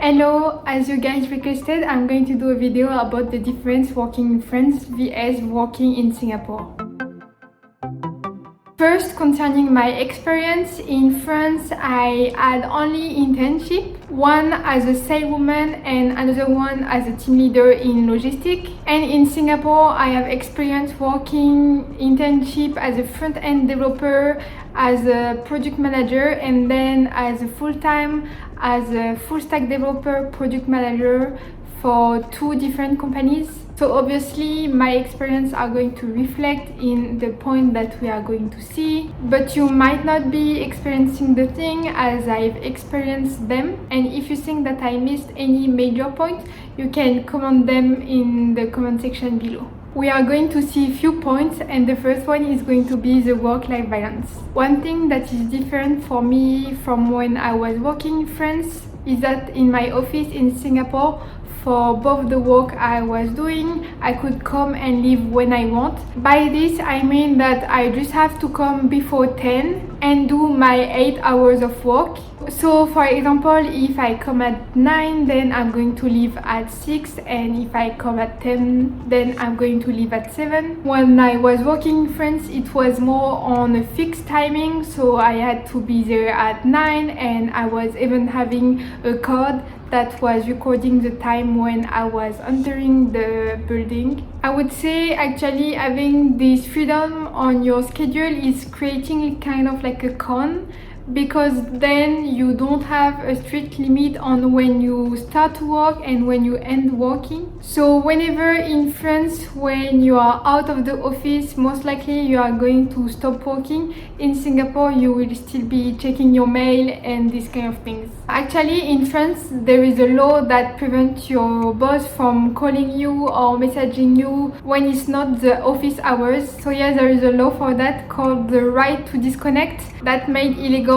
Hello, as you guys requested, I'm going to do a video about the difference working in France vs working in Singapore. First, concerning my experience in France, I had only internship, one as a saleswoman and another one as a team leader in logistics. And in Singapore, I have experience working internship as a front-end developer, as a project manager, and then as a full-time as a full-stack developer project manager for 2 different companies. So obviously my experience are going to reflect in the point that we are going to see, but you might not be experiencing the thing as I've experienced them. And if you think that I missed any major point, you can comment them in the comment section below. We are going to see a few points, and the first one is going to be the work-life balance. One thing that is different for me from when I was working in France is that in my office in Singapore, for both the work I was doing, I could come and leave when I want. By this, I mean that I just have to come before 10 and do my 8 hours of work. So for example, if I come at 9, then I'm going to leave at 6, and if I come at 10, then I'm going to leave at 7. When I was working in France, it was more on a fixed timing, so I had to be there at 9, and I was even having a card that was recording the time when I was entering the building. I would say actually having this freedom on your schedule is creating kind of like a con, because then you don't have a strict limit on when you start to work and when you end working. So whenever in France, when you are out of the office, most likely you are going to stop working. In Singapore, you will still be checking your mail and these kind of things. Actually, in France, there is a law that prevents your boss from calling you or messaging you when it's not the office hours. So yeah, there is a law for that called the right to disconnect, that made illegal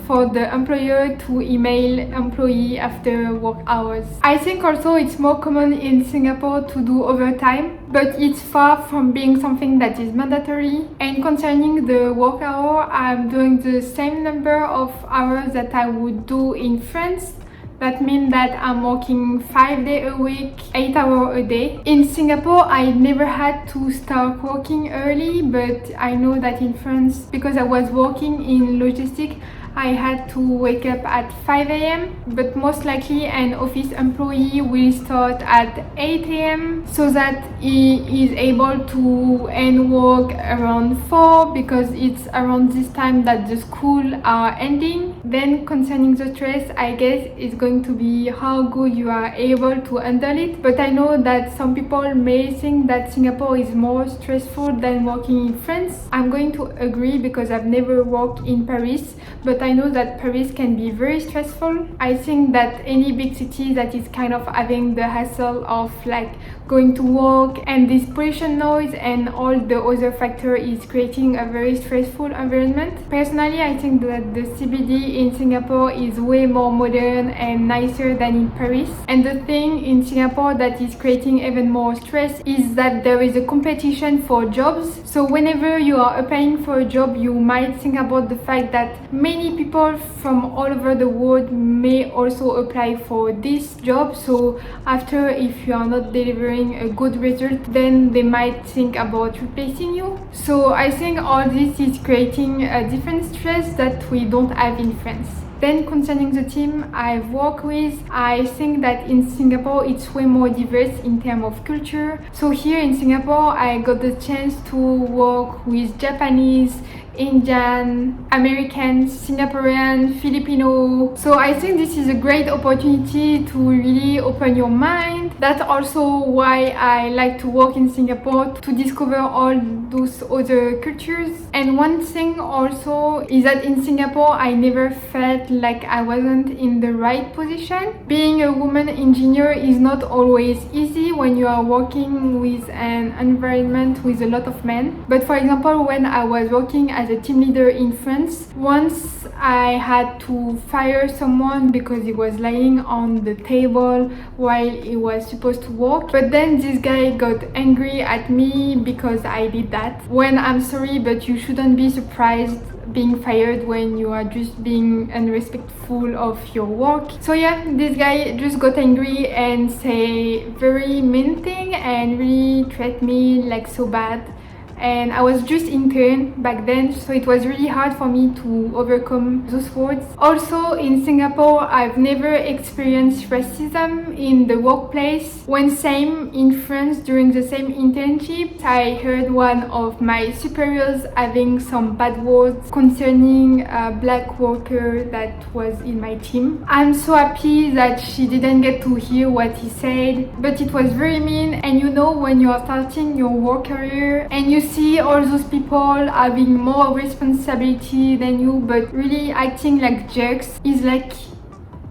for the employer to email employee after work hours. I think also it's more common in Singapore to do overtime, but it's far from being something that is mandatory. And concerning the work hour, I'm doing the same number of hours that I would do in France. That means that I'm working 5 days a week, 8 hours a day. In Singapore, I never had to start working early, but I know that in France, because I was working in logistics, I had to wake up at 5 a.m. But most likely an office employee will start at 8 a.m. so that he is able to end work around 4, because it's around this time that the school are ending. Then concerning the stress, I guess it's going to be how good you are able to handle it. But I know that some people may think that Singapore is more stressful than working in France. I'm going to agree because I've never worked in Paris, but I know that Paris can be very stressful. I think that any big city that is kind of having the hassle of like going to work and this pollution noise and all the other factor is creating a very stressful environment. Personally, I think that the CBD in Singapore is way more modern and nicer than in Paris. And the thing in Singapore that is creating even more stress is that there is a competition for jobs. So whenever you are applying for a job, you might think about the fact that many people from all over the world may also apply for this job. So after, if you are not delivering a good result, then they might think about replacing you. So I think all this is creating a different stress that we don't have in France. Then concerning the team I've worked with, I think that in Singapore it's way more diverse in terms of culture. So here in Singapore, I got the chance to work with Japanese, Indian, American, Singaporean, Filipino. So I think this is a great opportunity to really open your mind. That's also why I like to work in Singapore, to discover all those other cultures. And one thing also is that in Singapore, I never felt like I wasn't in the right position. Being a woman engineer is not always easy when you are working with an environment with a lot of men. But for example, when I was working as a team leader in France, once I had to fire someone because he was lying on the table while he was supposed to work. But then this guy got angry at me because I did that. When I'm sorry, but you shouldn't be surprised being fired when you are just being unrespectful of your work. So yeah, this guy just got angry and say very mean thing and really treat me like so bad. And I was just intern back then, so it was really hard for me to overcome those words. Also in Singapore, I've never experienced racism in the workplace. When same in France during the same internship, I heard one of my superiors having some bad words concerning a black worker that was in my team. I'm so happy that she didn't get to hear what he said, but it was very mean. And you know, when you are starting your work career and you see all those people having more responsibility than you but really acting like jerks, is like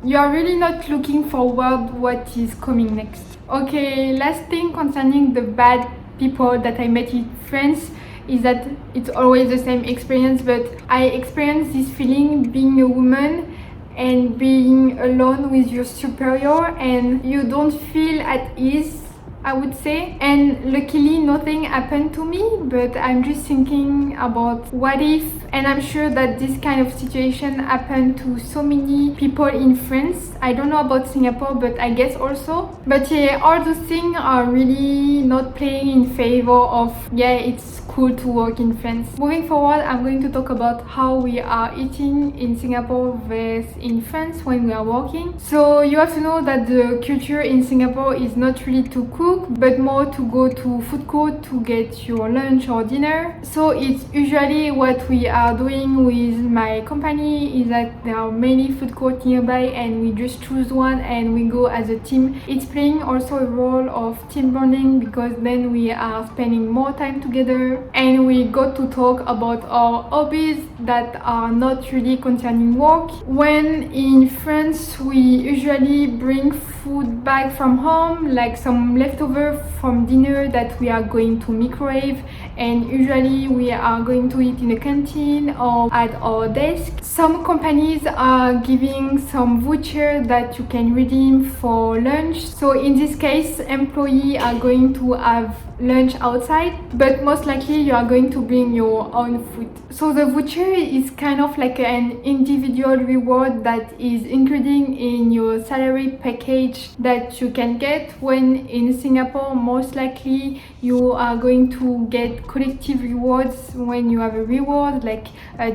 you are really not looking forward what is coming next. Okay, last thing concerning the bad people that I met in France is that it's always the same experience, but I experienced this feeling being a woman and being alone with your superior and you don't feel at ease, I would say. And luckily nothing happened to me, but I'm just thinking about what if, and I'm sure that this kind of situation happened to so many people in France. I don't know about Singapore, but I guess also. But yeah, all those things are really not playing in favor of, yeah, it's cool to work in France. Moving forward, I'm going to talk about how we are eating in Singapore versus in France when we are working. So you have to know that the culture in Singapore is not really to cook, but more to go to food court to get your lunch or dinner. So it's usually what we are doing with my company is that there are many food courts nearby and we just choose one and we go as a team. It's playing also a role of team bonding because then we are spending more time together and we got to talk about our hobbies that are not really concerning work. When in France we usually bring food back from home, like some leftover from dinner that we are going to microwave, and usually we are going to eat in a canteen or at our desk. Some companies are giving some voucher that you can redeem for lunch. So in this case, employees are going to have lunch outside, but most likely you are going to bring your own food. So the voucher is kind of like an individual reward that is including in your salary package that you can get. When in Singapore, most likely you are going to get collective rewards when you have a reward like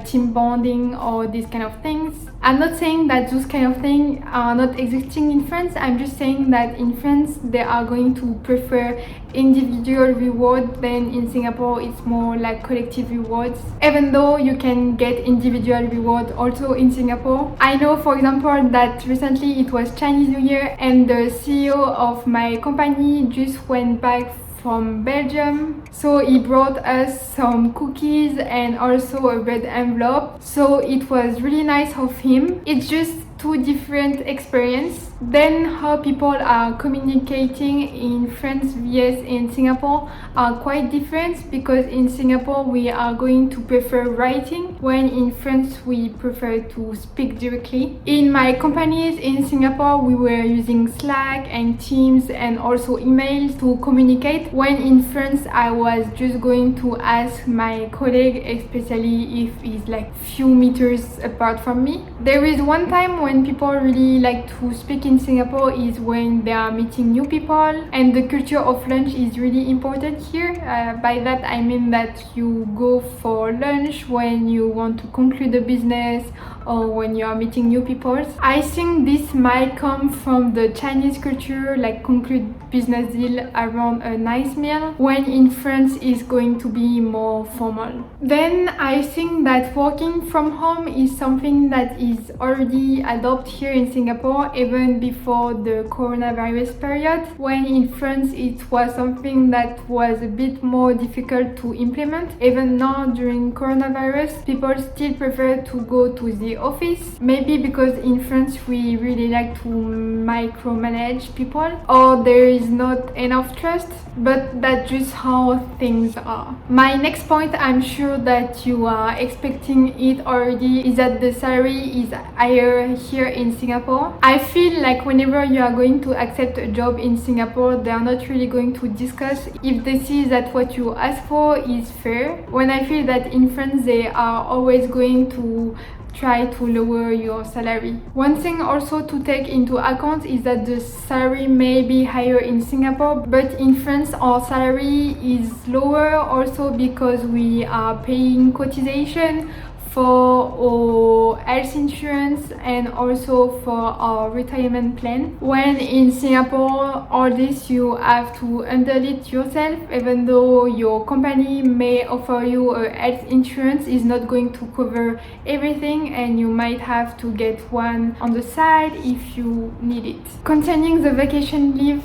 team bonding or these kind of things. I'm not saying that those kind of things are not existing in France. I'm just saying that in France they are going to prefer individual reward than in Singapore it's more like collective rewards, even though you can get individual reward also in Singapore. I know, for example, that recently it was Chinese New Year and the CEO of my company just went back from Belgium, so he brought us some cookies and also a red envelope, so it was really nice of him. It's just two different experiences. Then how people are communicating in France vs in Singapore are quite different, because in Singapore we are going to prefer writing, when in France we prefer to speak directly. In my companies in Singapore we were using Slack and Teams and also emails to communicate, when in France I was just going to ask my colleague, especially if he's like few meters apart from me. There is one time when people really like to speak in Singapore is when they are meeting new people, and the culture of lunch is really important here. By that I mean that you go for lunch when you want to conclude a business or when you are meeting new people. I think this might come from the Chinese culture, like conclude business deal around a nice meal, when in France is going to be more formal. Then I think that working from home is something that is already adopted here in Singapore even before the coronavirus period, when in France it was something that was a bit more difficult to implement. Even now during coronavirus, people still prefer to go to the office, maybe because in France we really like to micromanage people, or there is not enough trust, but that's just how things are. My next point, I'm sure that you are expecting it already, is that the salary is higher here in Singapore. I feel like whenever you are going to accept a job in Singapore, they are not really going to discuss if they see that what you ask for is fair. When I feel that in France, they are always going to try to lower your salary. One thing also to take into account is that the salary may be higher in Singapore, but in France our salary is lower also because we are paying cotization for our health insurance and also for our retirement plan. When in Singapore, all this you have to handle it yourself, even though your company may offer you a health insurance, is not going to cover everything and you might have to get one on the side if you need it. Concerning the vacation leave,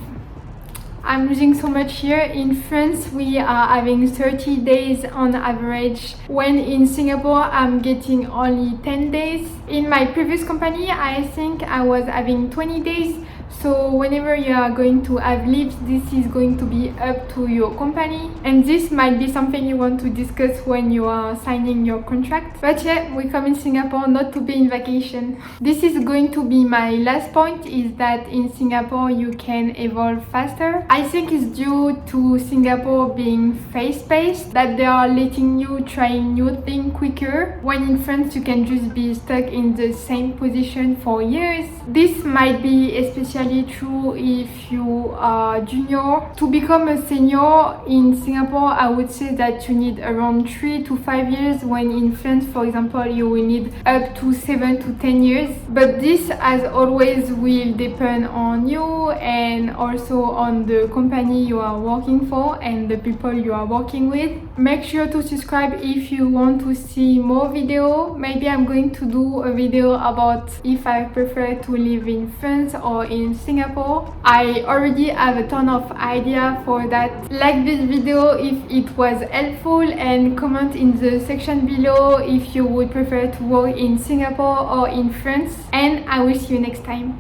I'm losing so much here. In France, we are having 30 days on average, when in Singapore, I'm getting only 10 days. In my previous company, I think I was having 20 days. So whenever you are going to have leaves, this is going to be up to your company. And this might be something you want to discuss when you are signing your contract. But yeah, we come in Singapore not to be in vacation. This is going to be my last point, is that in Singapore you can evolve faster. I think it's due to Singapore being fast-paced that they are letting you try new things quicker. When in France you can just be stuck in the same position for years. This might be especially true if you are junior. To become a senior in Singapore, I would say that you need around 3 to 5 years, when in France, for example, you will need up to 7 to 10 years. But this, as always, will depend on you and also on the company you are working for and the people you are working with. Make sure to subscribe if you want to see more video. Maybe I'm going to do a video about if I prefer to live in France or in Singapore. I already have a ton of idea for that. Like this video if it was helpful and comment in the section below if you would prefer to work in Singapore or in France, and I will see you next time.